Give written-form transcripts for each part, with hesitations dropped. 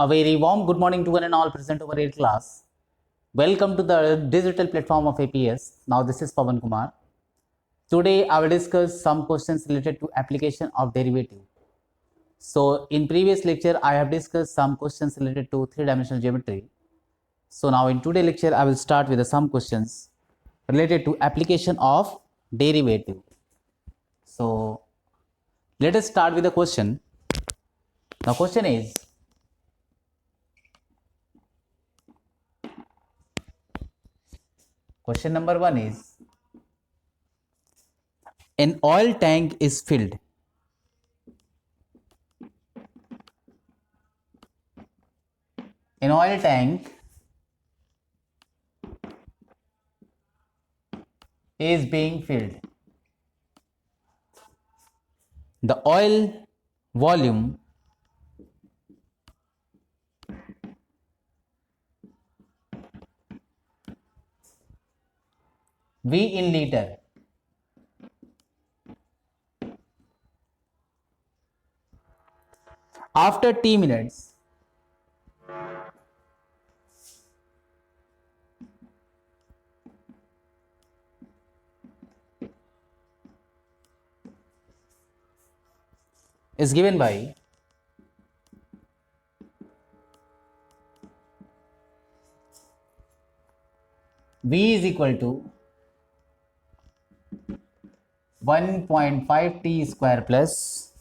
A very warm good morning to one and all present over here class. Welcome to the digital platform of APS. Now this is Pawan Kumar. Today I will discuss some questions related to application of derivative. So in previous lecture I have discussed some questions related to three-dimensional geometry. So now in today's lecture I will start with some questions related to application of derivative. So let us start with the question. The question is, question number 1 is, an oil tank is filled. An oil tank is being filled. The oil volume V in liter after T minutes is given by V is equal to 1.5 T square plus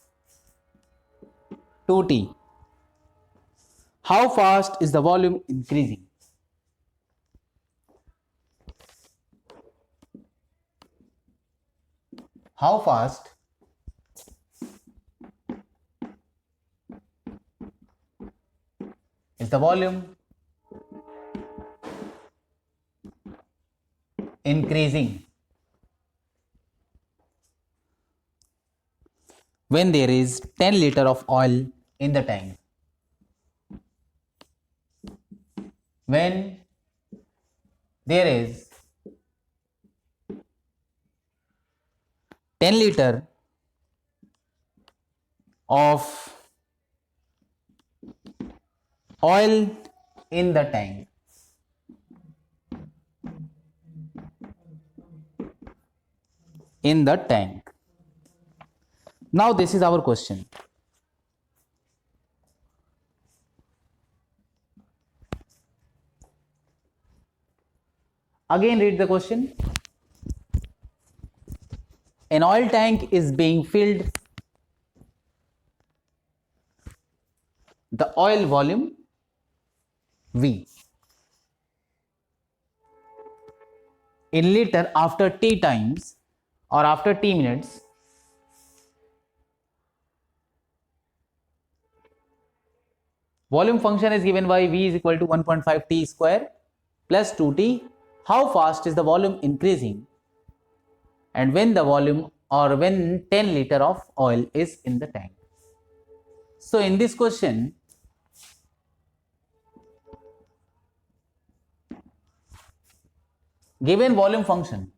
2T. How fast is the volume increasing? How fast is the volume increasing when there is 10 liter of oil in the tank? When there is 10 liter of oil in the tank, Now this is our question. Again read the question. An oil tank is being filled. The oil volume V in liter after T times or after T minutes volume function is given by V is equal to 1.5 T square plus 2T. How fast is the volume increasing and when the volume or when 10 liter of oil is in the tank? So in this question given volume function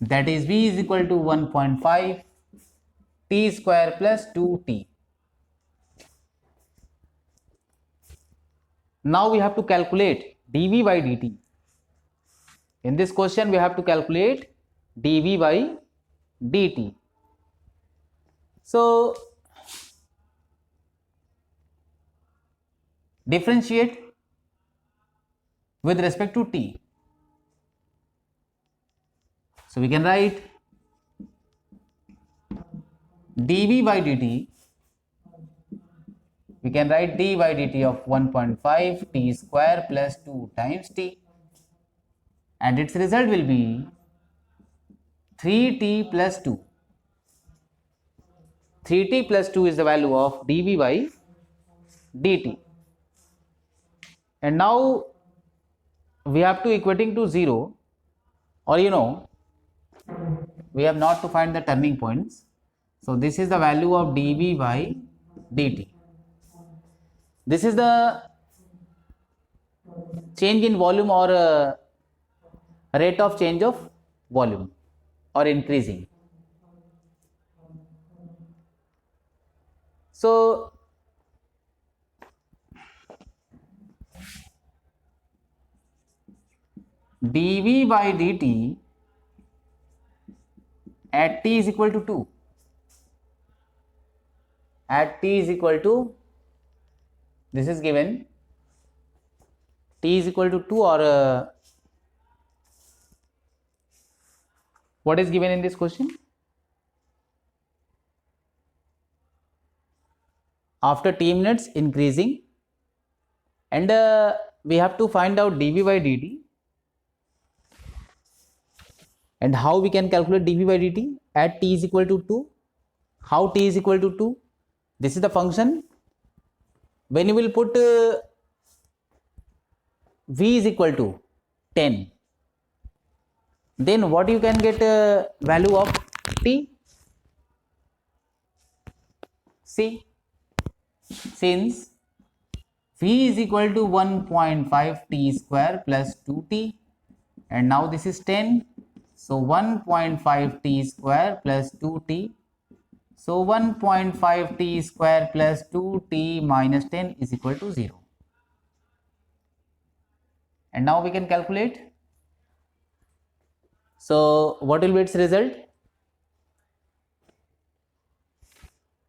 that is V is equal to 1.5 T square plus 2T. Now we have to calculate dV by dt. In this question we have to calculate dV by dt. So differentiate with respect to T. So we can write dV by dt. We can write d by dt of 1.5 T square plus 2 times T, and its result will be 3T plus 2. 3T plus 2 is the value of dV by dt. And now we have to equating to 0, or we have not to find the turning points. So this is the value of dV by dt. This is the change in volume or rate of change of volume or increasing. So dV by dt at t is equal to 2, at t is equal to, this is given, t is equal to 2, or what is given in this question? After t minutes increasing, and we have to find out dV by dt. And how we can calculate dV by dt at t is equal to 2? How t is equal to 2? This is the function. When you will put v is equal to 10, then what you can get value of t? See, since v is equal to 1.5 t square plus 2t, and now this is 10, so 1.5 t square plus 2t, so 1.5 t square plus 2t minus 10 is equal to 0. And now we can calculate. So what will be its result?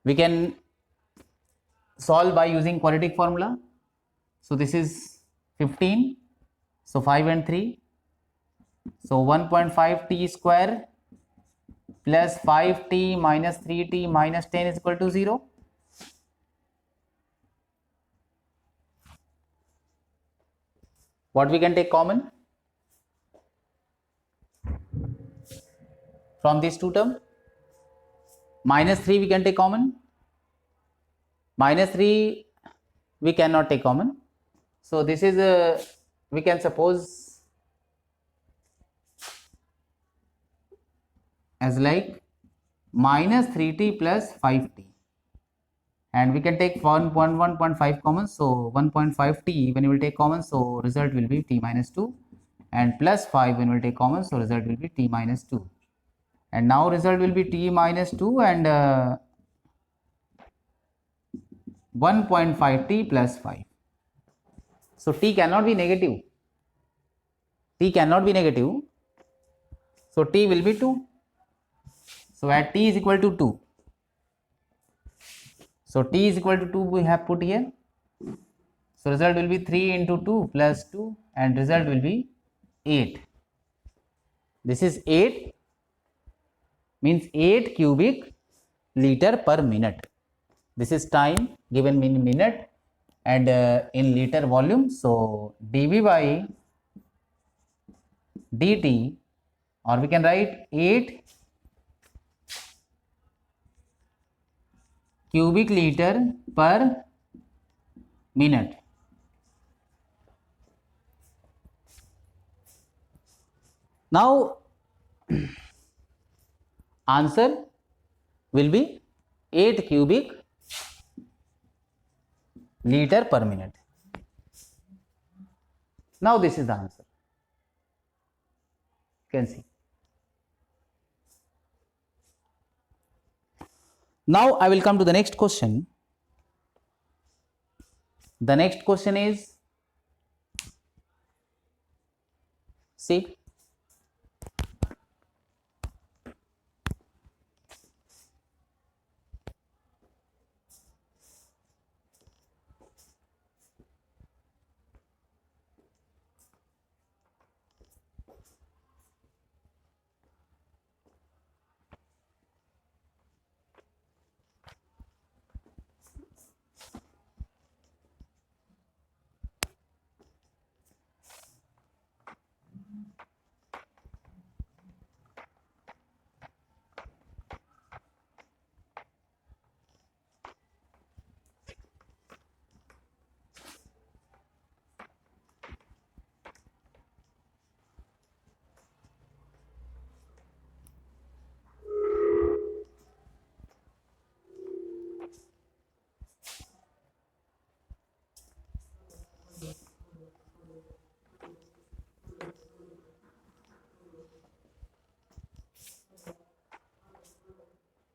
We can solve by using quadratic formula. So this is 15, so 5 and 3, so 1.5 t square plus 5t minus 3t minus 10 is equal to 0. What we can take common from these two terms? Minus 3 we can take common. Minus 3 we cannot take common. So this is we can suppose as like minus 3t plus 5t, and we can take 1.5 common, so 1.5t when you will take common, so result will be t minus 2, and plus 5 when we will take common, so result will be t minus 2, and now result will be t minus 2 and 1.5t plus 5. So t cannot be negative, t cannot be negative, so t will be 2. So at t is equal to 2, so t is equal to 2 we have put here, so result will be 3 into 2 plus 2, and result will be 8. This is 8, means 8 cubic liter per minute. This is time given in minute and in liter volume. So dV by dt, or we can write 8 cubic liter per minute. Now answer will be 8 cubic liter per minute. Now this is the answer. You can see. Now I will come to the next question. The next question is, see,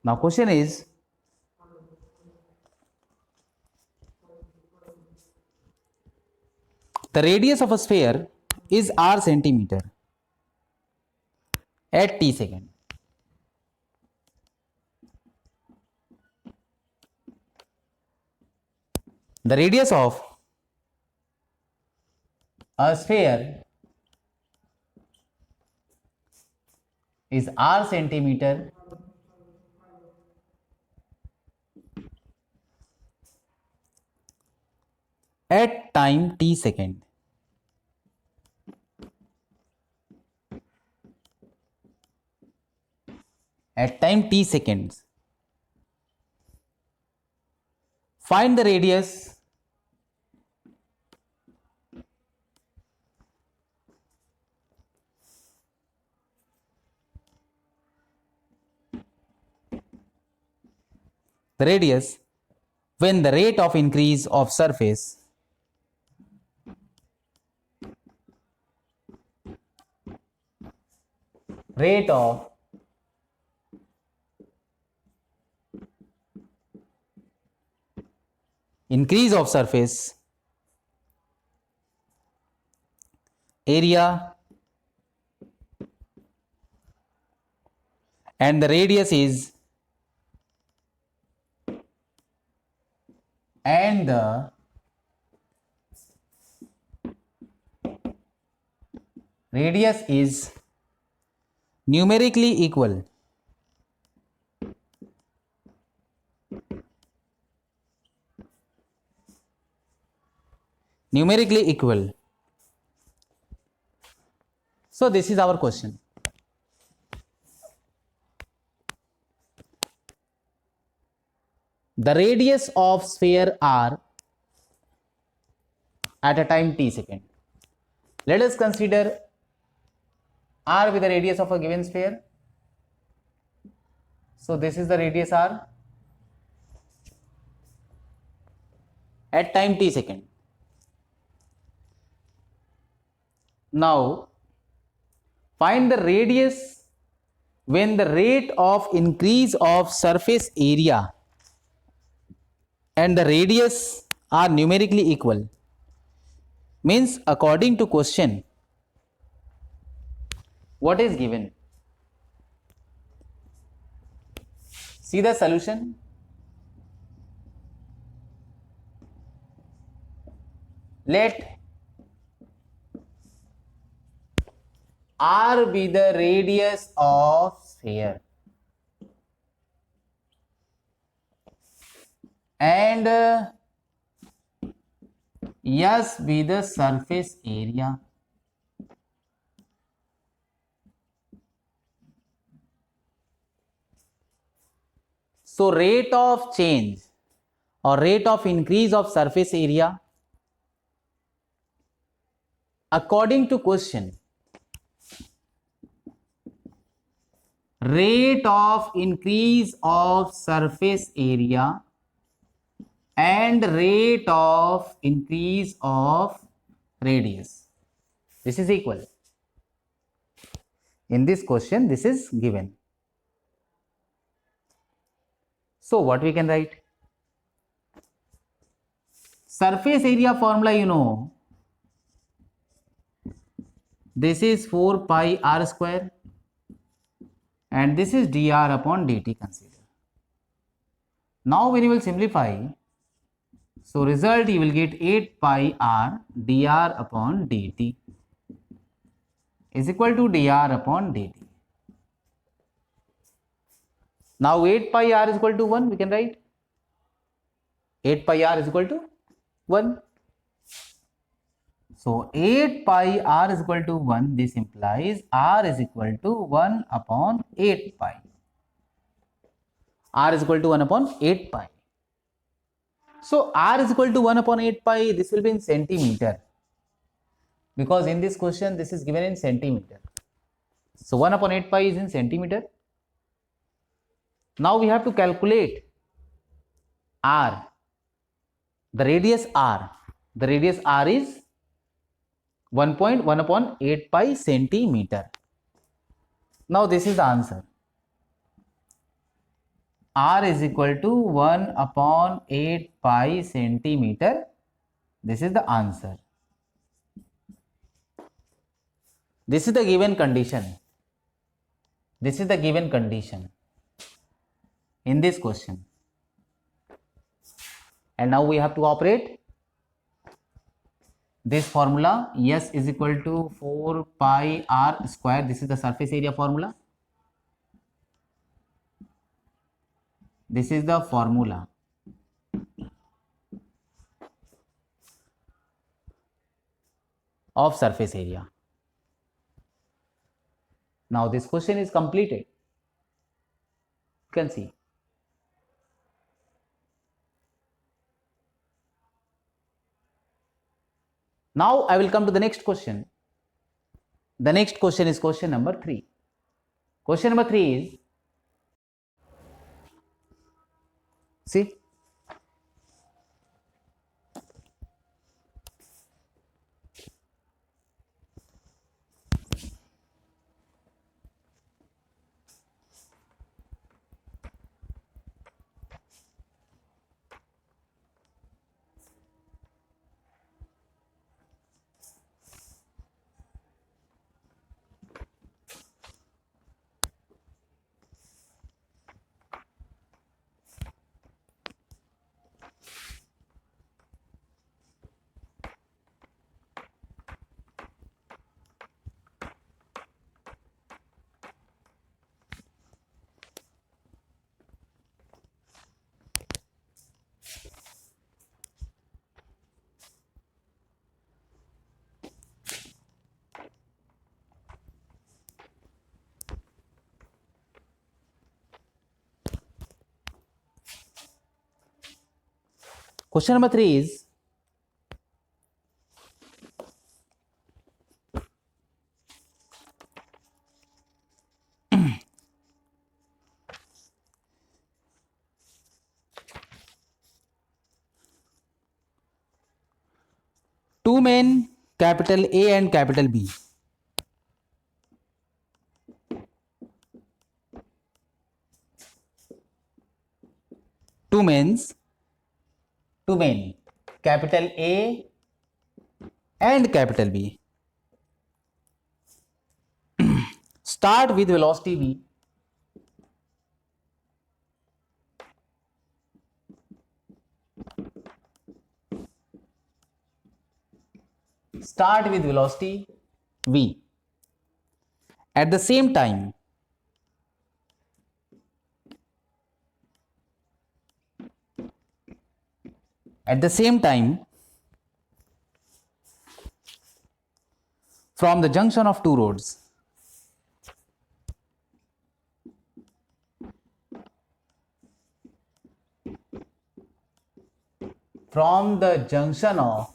Now question is, the radius of a sphere is r centimeter at t second. The radius of a sphere is r centimeter at time t second. At time t seconds. Find the radius when the rate of increase of surface rate of increase of surface area and the radius is numerically equal. So this is our question. The radius of sphere r at a time t second. Let us consider r with the radius of a given sphere. So this is the radius r at time t second. Now find the radius when the rate of increase of surface area and the radius are numerically equal. Means according to question, what is given? See the solution. Let r be the radius of sphere and S be the surface area. So rate of change or rate of increase of surface area according to question, rate of increase of surface area and rate of increase of radius, this is equal. In this question this is given. So what we can write? Surface area formula you know, this is 4 pi r square and this is dr upon dt consider. Now when you will simplify, so result you will get 8 pi r dr upon dt is equal to dr upon dt. Now 8 pi r is equal to 1, we can write 8 pi r is equal to 1. So 8 pi r is equal to 1, this implies r is equal to 1 upon 8 pi. R is equal to 1 upon 8 pi. So r is equal to 1 upon 8 pi, this will be in centimeter, because in this question this is given in centimeter. So 1 upon 8 pi is in centimeter. Now we have to calculate r, the radius r. The radius r is 1.1 upon 8 pi centimeter. Now this is the answer. r is equal to 1 upon 8 pi centimeter. This is the answer. This is the given condition. This is the given condition in this question. And now we have to operate this formula. S is equal to 4 pi r square. This is the surface area formula. This is the formula. Of surface area. Now this question is completed. You can see. Now I will come to the next question. The next question is question number 3. Question number 3 is, see, question number 3 is, two men, capital A and capital B, two men, capital A and capital B, start with velocity v. Start with velocity v. At the same time, from the junction of two roads, from the junction of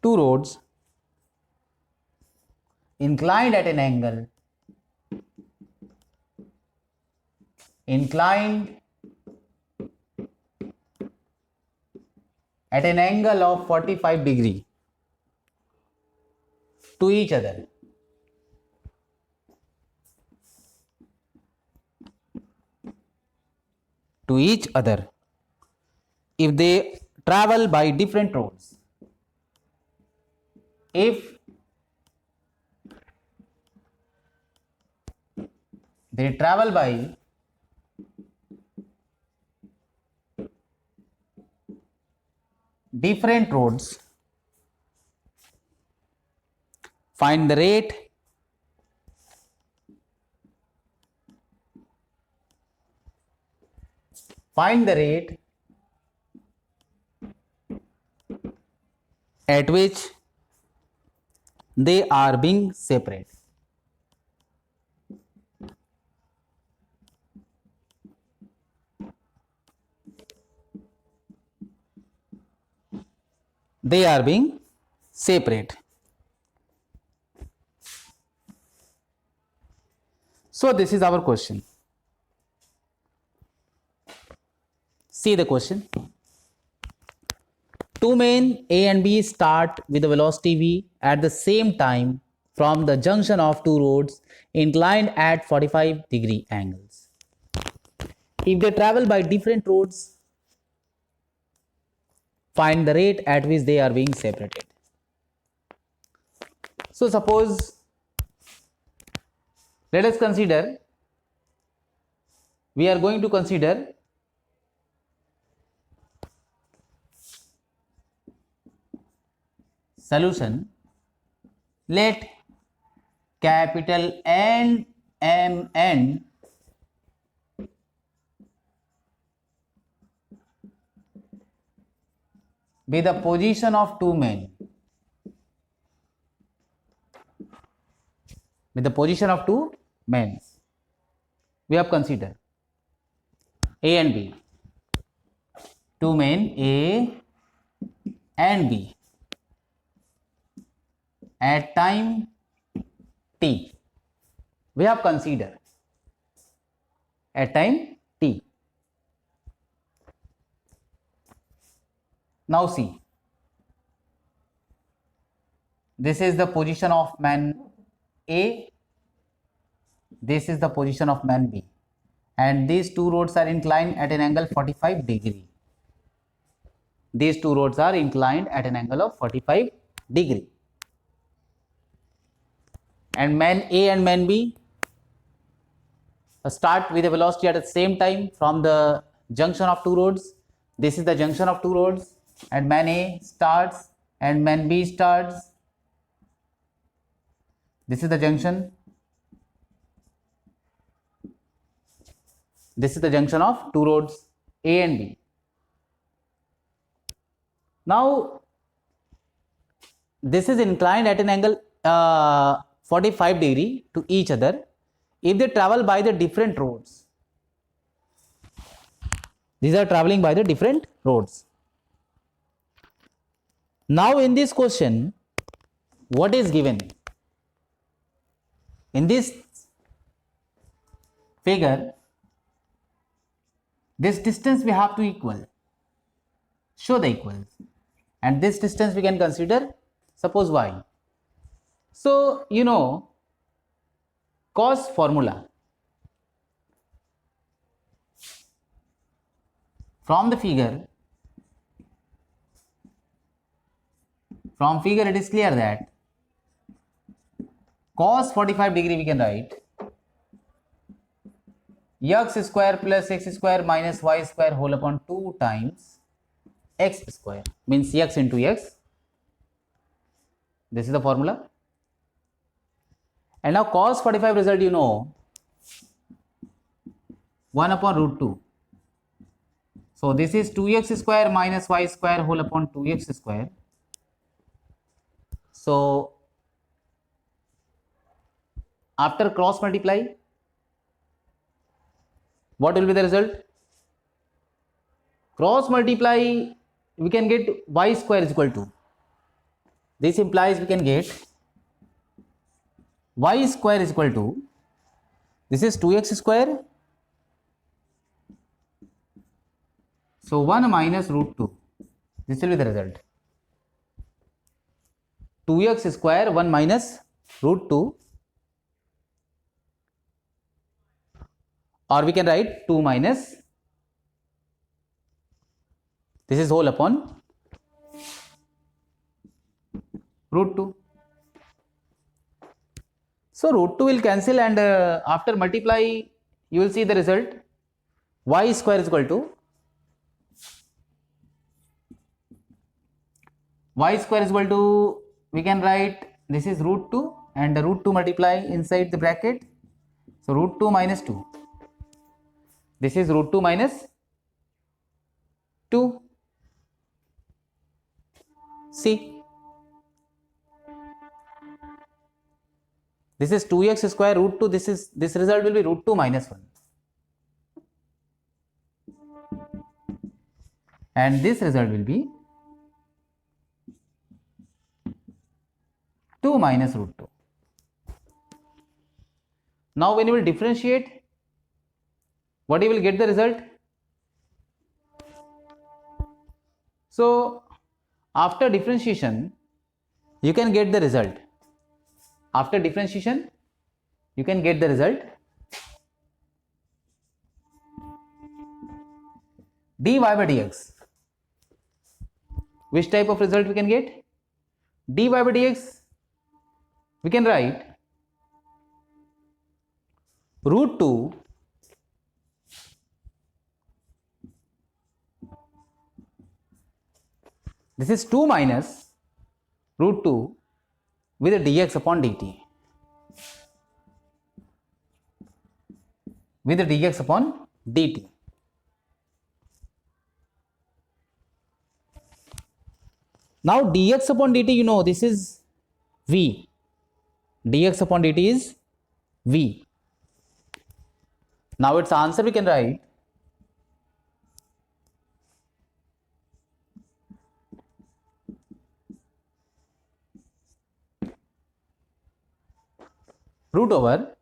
two roads inclined at an angle, of 45 degree to each other, if they travel by different roads. If they travel by different roads, find the rate at which they are being separate. They are being separate. So this is our question. See the question. Two men A and B start with a velocity v at the same time from the junction of two roads inclined at 45-degree angles. If they travel by different roads, find the rate at which they are being separated. So suppose, let us consider, we are going to consider solution. Let capital N M N be the position of two men. With the position of two men, we have considered A and B. Two men A and B at time t. We have considered at time t. Now see, this is the position of man A, this is the position of man B, and these two roads are inclined at an angle 45 degree. These two roads are inclined at an angle of 45 degree. And man A and man B start with a velocity at the same time from the junction of two roads. This is the junction of two roads, and man A starts and man B starts. This is the junction. This is the junction of two roads A and B. Now this is inclined at an angle 45 degree to each other if they travel by the different roads. These are traveling by the different roads. Now in this question, what is given? In this figure, this distance we have to equal. Show the equals. And this distance we can consider, suppose y. So, you know, cos formula. From the figure, it is clear that cos 45 degree we can write x square plus x square minus y square whole upon 2 times x square, means x into x. This is the formula. And now cos 45 result, you know, 1 upon root 2. So this is 2x square minus y square whole upon 2x square. So after cross multiply, what will be the result? Cross multiply, we can get y square is equal to, this implies we can get y square is equal to, this is 2x square, so 1 minus root 2, this will be the result. 2x square 1 minus root 2, or we can write 2 minus, this is whole upon root 2. So root 2 will cancel, and after multiply you will see the result, y square is equal to, we can write, this is root 2 and the root 2 multiply inside the bracket, so root 2 minus 2, this is root 2 minus 2. See, this is 2x square root 2, this result will be root 2 minus 1, and this result will be 2 minus root 2. Now when you will differentiate, what you will get the result? So after differentiation you can get the result. After differentiation, you can get the result. dy by dx. Which type of result we can get? dy by dx, we can write root 2 this is 2 minus root 2 with a dx upon dt, with a dx upon dt. Now dx upon dt, you know, this is v. Dx upon dt is v. Now its answer we can write root over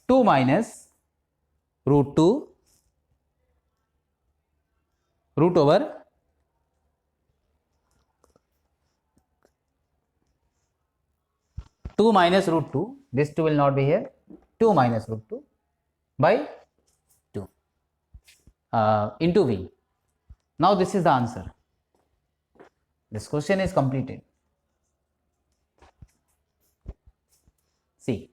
2 minus root 2 root over 2 minus root 2, this 2 will not be here, 2 minus root 2 by 2 into v. Now this is the answer. This question is completed. See.